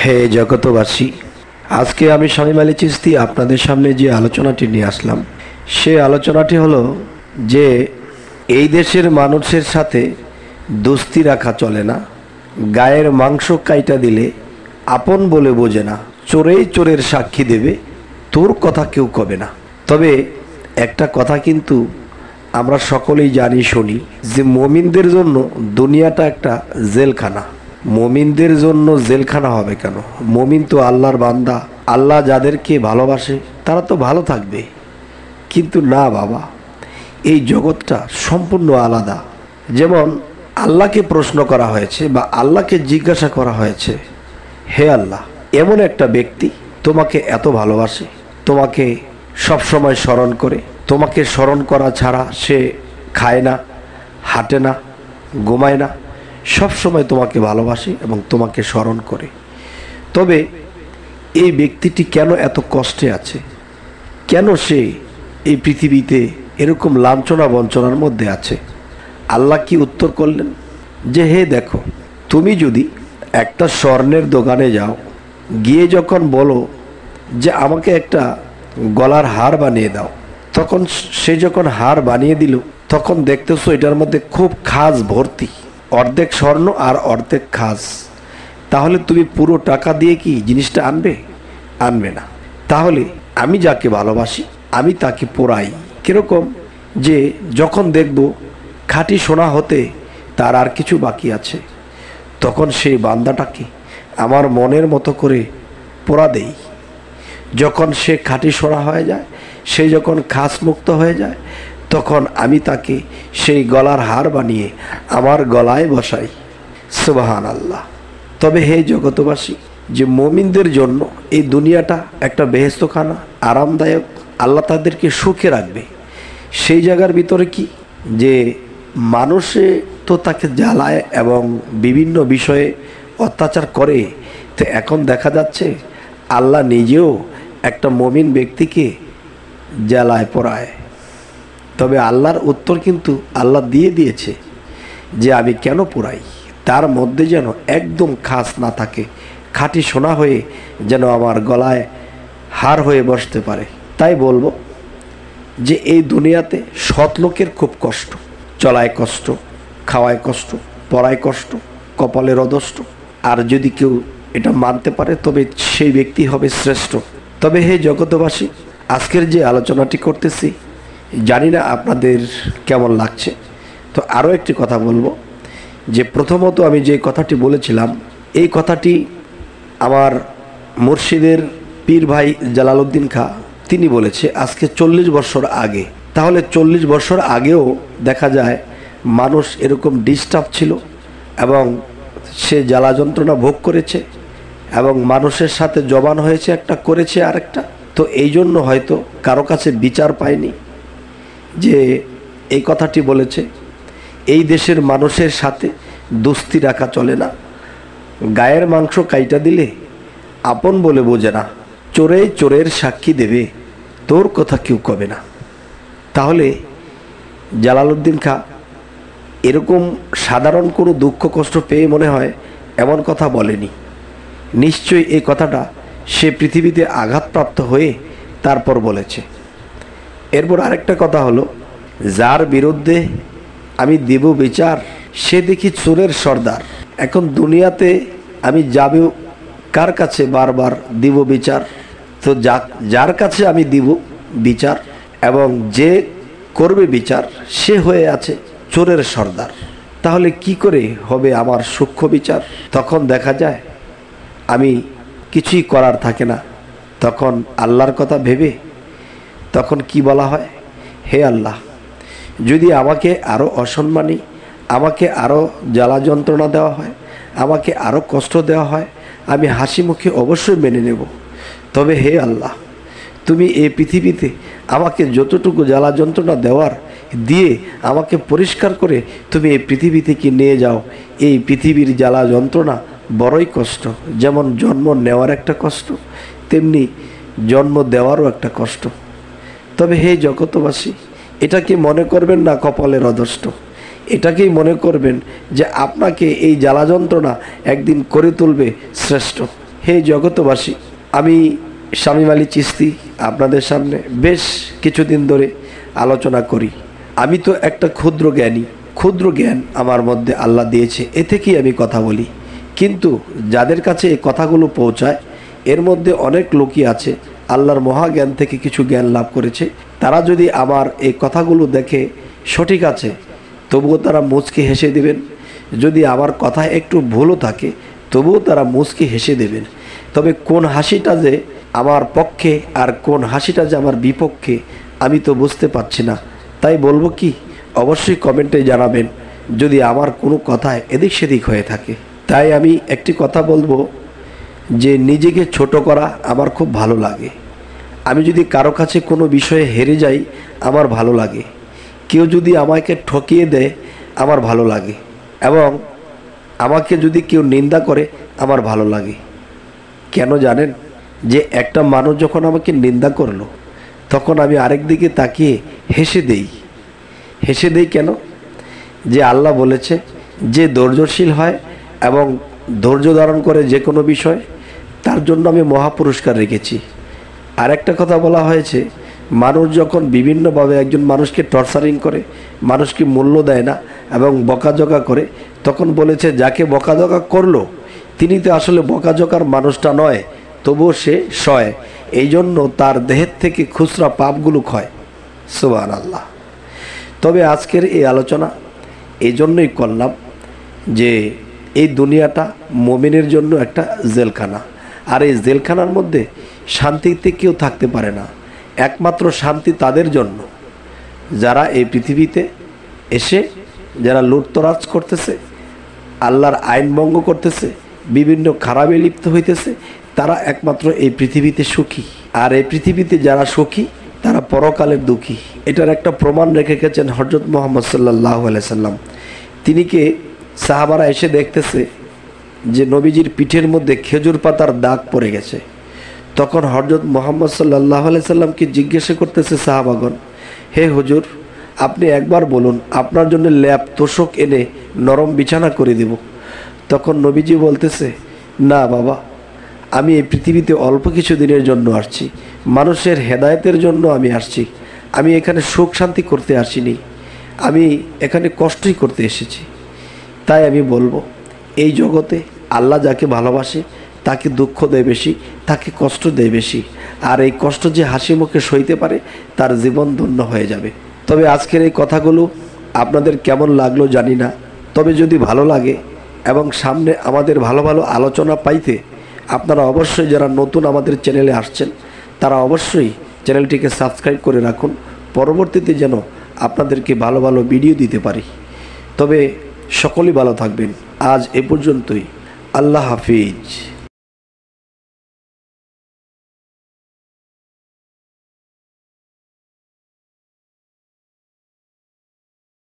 হে জগতবাসী, আজকে আমি শামীম আলী চিশতি আপনাদের সামনে যে আলোচনাটি নিয়ে আসলাম, সে আলোচনাটি হলো যে এই দেশের মানুষের সাথে দোস্তি রাখা চলে না। গায়ের মাংস কাইটা দিলে আপন বলে বোঝে না, চোরেই চোরের সাক্ষী দেবে, তোর কথা কেউ কবে না। তবে একটা কথা কিন্তু আমরা সকলেই জানি শুনি যে মুমিনদের জন্য দুনিয়াটা একটা জেলখানা। মুমিনদের জন্য জেলখানা হবে কেন? মুমিন তো আল্লাহর বান্দা, আল্লাহ যাদেরকে ভালোবাসে তারা তো ভালো থাকবে। কিন্তু না বাবা, এই জগৎটা সম্পূর্ণ আলাদা। যেমন আল্লাহকে প্রশ্ন করা হয়েছে বা আল্লাহকে জিজ্ঞাসা করা হয়েছে, হে আল্লাহ, এমন একটা ব্যক্তি তোমাকে এত ভালোবাসে, তোমাকে সবসময় স্মরণ করে, তোমাকে স্মরণ করা ছাড়া সে খায় না, হাঁটে না, ঘুমায় না, সব সময় তোমাকে ভালোবাসে এবং তোমাকে স্মরণ করে। তবে এই ব্যক্তিটি কেন এত কষ্টে আছে? কেন সে এই পৃথিবীতে এরকম লাঞ্ছনা বঞ্চনার মধ্যে আছে? আল্লাহ কি উত্তর করলেন যে হে দেখো, তুমি যদি একটা স্বর্ণের দোকানে যাও, গিয়ে যখন বলো যে আমাকে একটা গলার হার বানিয়ে দাও, তখন সে যখন হার বানিয়ে দিল, তখন দেখতেছো এটার মধ্যে খুব খাস ভর্তি, অর্ধেক স্বর্ণ আর অর্ধেক খাস। তাহলে তুমি পুরো টাকা দিয়ে কি জিনিসটা আনবে? আনবে না। তাহলে আমি যাকে ভালোবাসি আমি তাকে পোড়াই। কিরকম? যে যখন দেখব খাঁটি সোনা হতে তার আর কিছু বাকি আছে, তখন সেই বান্দাটাকে আমার মনের মতো করে পোড়া দেই। যখন সে খাঁটি সোনা হয়ে যায়, সে যখন খাস মুক্ত হয়ে যায়, তখন আমি তাকে সেই গলার হার বানিয়ে আমার গলায় বসাই। সুবহান আল্লাহ। তবে হে জগতবাসী, যে মুমিনদের জন্য এই দুনিয়াটা একটা বেহেশতখানা, আরামদায়ক, আল্লাহ তাদেরকে সুখে রাখবে। সেই জায়গার ভিতরে কি যে মানুষে তো তাকে জ্বালায় এবং বিভিন্ন বিষয়ে অত্যাচার করে, তো এখন দেখা যাচ্ছে আল্লাহ নিজেও একটা মুমিন ব্যক্তিকে জ্বালায় পোড়ায়। তবে আল্লাহর উত্তর কিন্তু আল্লাহ দিয়ে দিয়েছে যে আমি কেন পোড়াই, তার মধ্যে যেন একদম খাস না থাকে, খাঁটি সোনা হয়ে যেন আমার গলায় হার হয়ে বসতে পারে। তাই বলবো যে এই দুনিয়াতে সৎ লোকের খুব কষ্ট, চলায় কষ্ট, খাওয়ায় কষ্ট, পড়ায় কষ্ট, কপালের অদষ্ট। আর যদি কেউ এটা মানতে পারে তবে সেই ব্যক্তি হবে শ্রেষ্ঠ। তবে হে জগতবাসী, আজকের যে আলোচনাটি করতেছি, জানি না আপনাদের কেমন লাগছে। তো আরও একটি কথা বলবো যে প্রথমত আমি যে কথাটি বলেছিলাম, এই কথাটি আমার মুর্শিদের পীর ভাই জালালউদ্দিন খাঁ তিনি বলেছে আজকে 40 বছর আগে। তাহলে 40 বছর আগেও দেখা যায় মানুষ এরকম ডিস্টার্ব ছিল এবং সে জ্বালা যন্ত্রণা ভোগ করেছে এবং মানুষের সাথে জবান হয়েছে, একটা করেছে আরেকটা। তো এই জন্য হয়তো কারো কাছে বিচার পায়নি যে এই কথাটি বলেছে, এই দেশের মানুষের সাথে দোস্তি রাখা চলে না। গায়ের মাংস কাইটা দিলে আপন বলে বোঝে না, চোরেই চোরের সাক্ষী দেবে, তোর কথা কেউ কবে না। তাহলে জালালউদ্দিন খাঁ এরকম সাধারণ কোনো দুঃখ কষ্ট পেয়ে মনে হয় এমন কথা বলেনি। নিশ্চয়ই এই কথাটা সে পৃথিবীতে আঘাতপ্রাপ্ত হয়ে তারপর বলেছে। এরপর আরেকটা কথা হলো, যার বিরুদ্ধে আমি দেব বিচার সে দেখি চোরের সর্দার। এখন দুনিয়াতে আমি যাব কার কাছে বারবার দিব বিচার? তো যার কাছে আমি দিব বিচার এবং যে করবে বিচার সে হয়ে আছে চোরের সর্দার। তাহলে কি করে হবে আমার সূক্ষ্ম বিচার? তখন দেখা যায় আমি কিছুই করার থাকে না। তখন আল্লাহর কথা ভেবে তখন কি বলা হয়, হে আল্লাহ, যদি আমাকে আরও অসম্মানী, আমাকে আরও জ্বালা যন্ত্রণা দেওয়া হয়, আমাকে আরও কষ্ট দেওয়া হয়, আমি হাসি মুখে অবশ্যই মেনে নেব। তবে হে আল্লাহ, তুমি এই পৃথিবীতে আমাকে যতটুকু জ্বালা যন্ত্রণা দেওয়ার দিয়ে আমাকে পরিষ্কার করে তুমি এই পৃথিবী থেকে নিয়ে যাও। এই পৃথিবীর জ্বালা যন্ত্রণা বড়ই কষ্ট। যেমন জন্ম নেওয়ার একটা কষ্ট, তেমনি জন্ম দেওয়ারও একটা কষ্ট। তবে হে জগতবাসী, এটাকে মনে করবেন না কপালের অদষ্ট, এটাকেই মনে করবেন যে আপনাকে এই জ্বালা যন্ত্রণা একদিন করে তুলবে শ্রেষ্ঠ। হে জগতবাসী, আমি শামীম আলী চিশতি আপনাদের সামনে বেশ কিছুদিন ধরে আলোচনা করি। আমি তো একটা ক্ষুদ্র জ্ঞান আমার মধ্যে আল্লাহ দিয়েছে, এ থেকেই আমি কথা বলি। কিন্তু যাদের কাছে এই কথাগুলো পৌঁছায়, এর মধ্যে অনেক লোকই আছে আল্লাহর মহাজ্ঞান থেকে কিছু জ্ঞান লাভ করেছে। তারা যদি আমার এই কথাগুলো দেখে সঠিক আছে, তবুও তারা মুচকি হেসে দেবেন। যদি আমার কথা একটু ভুলও থাকে, তবুও তারা মুচকি হেসে দেবেন। তবে কোন হাসিটা যে আমার পক্ষে আর কোন হাসিটা যে আমার বিপক্ষে, আমি তো বুঝতে পারছি না। তাই বলবো কি, অবশ্যই কমেন্টে জানাবেন যদি আমার কোনো কথায় এদিক সেদিক হয়ে থাকে। তাই আমি একটি কথা বলবো যে নিজেকে ছোট করা আমার খুব ভালো লাগে। আমি যদি কারো কাছে কোনো বিষয়ে হেরে যাই, আমার ভালো লাগে। কেউ যদি আমাকে ঠকিয়ে দেয়, আমার ভালো লাগে। এবং আমাকে যদি কেউ নিন্দা করে, আমার ভালো লাগে। কেন জানেন? যে একটা মানুষ যখন আমাকে নিন্দা করলো, তখন আমি আরেক দিকে তাকিয়ে হেসে দেই। কেন? যে আল্লাহ বলেছে যে ধৈর্যশীল হয় এবং ধৈর্য ধারণ করে যে কোনো বিষয়, তার জন্য আমি মহাপুরস্কার রেখেছি। আর একটা কথা বলা হয়েছে, মানুষ যখন বিভিন্নভাবে একজন মানুষকে টর্চারিং করে, মানুষকে মূল্য দেয় না এবং বকাঝকা করে, তখন বলেছে যাকে বকাঝকা করলো তিনি তো আসলে বকাঝকার মানুষটা নয়, তবুও সে সয়। এই জন্য তার দেহের থেকে খুচরা পাপগুলো ক্ষয়। সুবহানাল্লাহ। তবে আজকের এই আলোচনা এই জন্যই করলাম যে এই দুনিয়াটা মুমিনের জন্য একটা জেলখানা। আর এই জেলখানার মধ্যে শান্তিতে কেউ থাকতে পারে না। একমাত্র শান্তি তাদের জন্য যারা এই পৃথিবীতে এসে যারা লুটতরাজ করতেছে, আল্লাহর আইন ভঙ্গ করতেছে, বিভিন্ন খারাপে লিপ্ত হইতেছে, তারা একমাত্র এই পৃথিবীতে সুখী। আর এই পৃথিবীতে যারা সুখী, তারা পরকালের দুঃখী। এটার একটা প্রমাণ রেখে গেছেন হযরত মুহাম্মদ সাল্লাল্লাহু আলাইহি সাল্লাম। তিনিকে সাহাবারা এসে দেখতেছে যে নবীজির পিঠের মধ্যে খেজুর পাতার দাগ পড়ে গেছে। তখন হযরত মুহাম্মদ সাল্লাল্লাহু আলাইহি সাল্লামকে জিজ্ঞাসা করতেছে সাহাবাগণ, হে হুজুর, আপনি একবার বলুন, আপনার জন্য ল্যাপ তোষক এনে নরম বিছানা করে দেব। তখন নবীজি বলতেছে, না বাবা, আমি এই পৃথিবীতে অল্প কিছু দিনের জন্য আসছি, মানুষের হেদায়েতের জন্য আমি আসছি। আমি এখানে সুখ শান্তি করতে আসিনি, আমি এখানে কষ্টই করতে এসেছি। তাই আমি বলবো, এই জগতে আল্লাহ যাকে ভালোবাসে তাকে দুঃখ দেয় বেশি, তাকে কষ্ট দেয় বেশি। আর এই কষ্ট যে হাসি মুখে সইতে পারে, তার জীবন ধন্য হয়ে যাবে। তবে আজকের এই কথাগুলো আপনাদের কেমন লাগলো জানি না। তবে যদি ভালো লাগে এবং সামনে আমাদের ভালো ভালো আলোচনা পাইতে, আপনারা অবশ্যই যারা নতুন আমাদের চ্যানেলে আসছেন, তারা অবশ্যই চ্যানেলটিকে সাবস্ক্রাইব করে রাখুন, পরবর্তীতে যেন আপনাদেরকে ভালো ভালো ভিডিও দিতে পারি। তবে সকলেই ভালো থাকবেন। আজ এ পর্যন্তই। আল্লাহ হাফিজ।